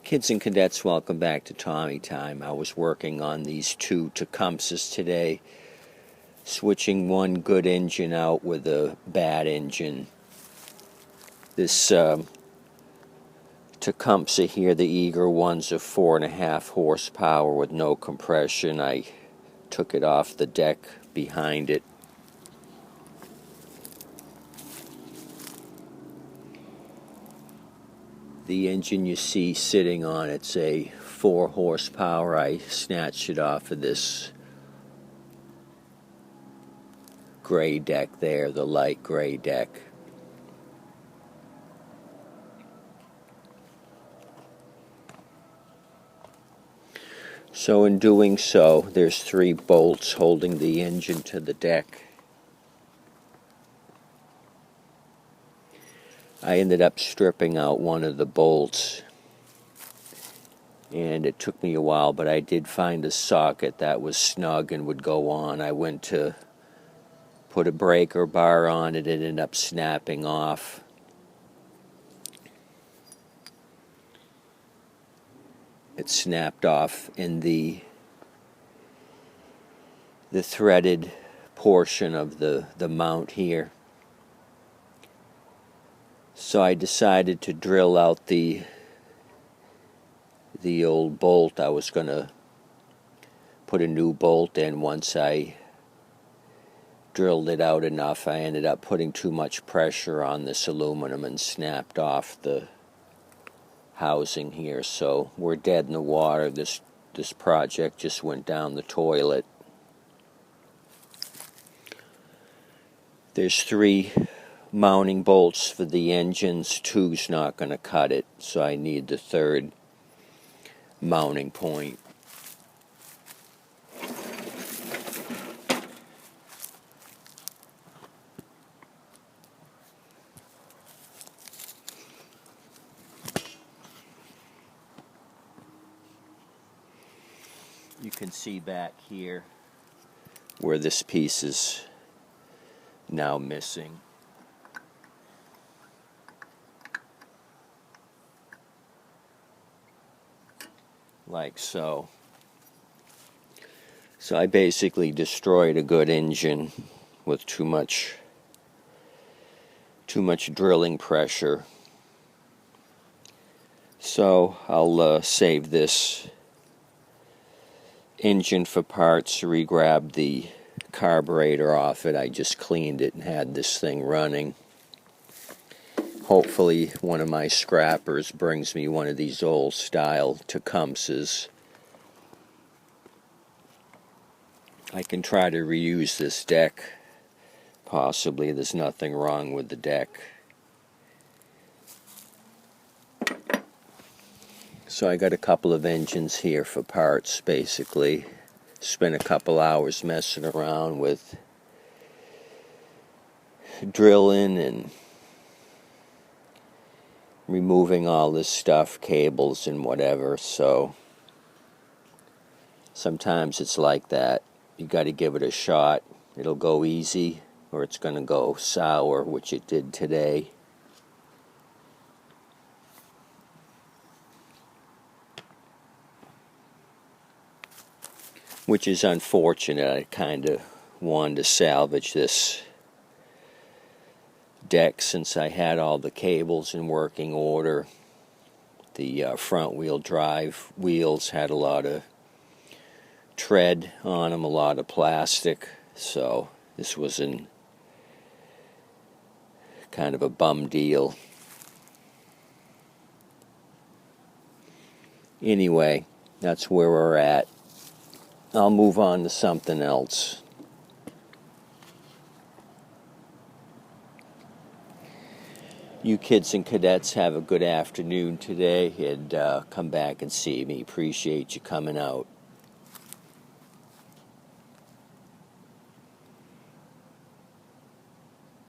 Kids and cadets, welcome back to Tommy Time. I was working on these two Tecumsehs today, switching one good engine out with a bad engine. This Tecumseh here, the eager one's a 4.5 horsepower with no compression. I took it off the deck behind it. The engine you see sitting on it's a 4 horsepower. I snatched it off of this gray deck there, the light gray deck. So in doing so, there's 3 bolts holding the engine to the deck. I ended up stripping out one of the bolts, and it took me a while, but I did find a socket that was snug and would go on. I went to put a breaker bar on it, it ended up snapping off. It snapped off in the threaded portion of the mount here. So I decided to drill out the old bolt. I was going to put a new bolt in. Once I drilled it out enough, I ended up putting too much pressure on this aluminum and snapped off the housing here. So we're dead in the water. This project just went down the toilet. There's 3 mounting bolts for the engines. 2's not going to cut it, so I need the 3rd mounting point. You can see back here where this piece is now missing. Like so. So I basically destroyed a good engine with too much drilling pressure. So I'll save this engine for parts, re-grab the carburetor off it. I just cleaned it and had this thing running. Hopefully one of my scrappers brings me one of these old style Tecumsehs. I can try to reuse this deck. Possibly. There's nothing wrong with the deck. So I got a couple of engines here for parts, basically. Spent a couple hours messing around with drilling and removing all this stuff, cables and whatever. So sometimes it's like that. You got to give it a shot. It'll go easy or it's going to go sour, which it did today. Which is unfortunate. I kind of wanted to salvage this deck since I had all the cables in working order. The front wheel drive wheels had a lot of tread on them, a lot of plastic, so this was kind of a bum deal. Anyway, that's where we're at. I'll move on to something else. You kids and cadets have a good afternoon today, and come back and see me. Appreciate you coming out.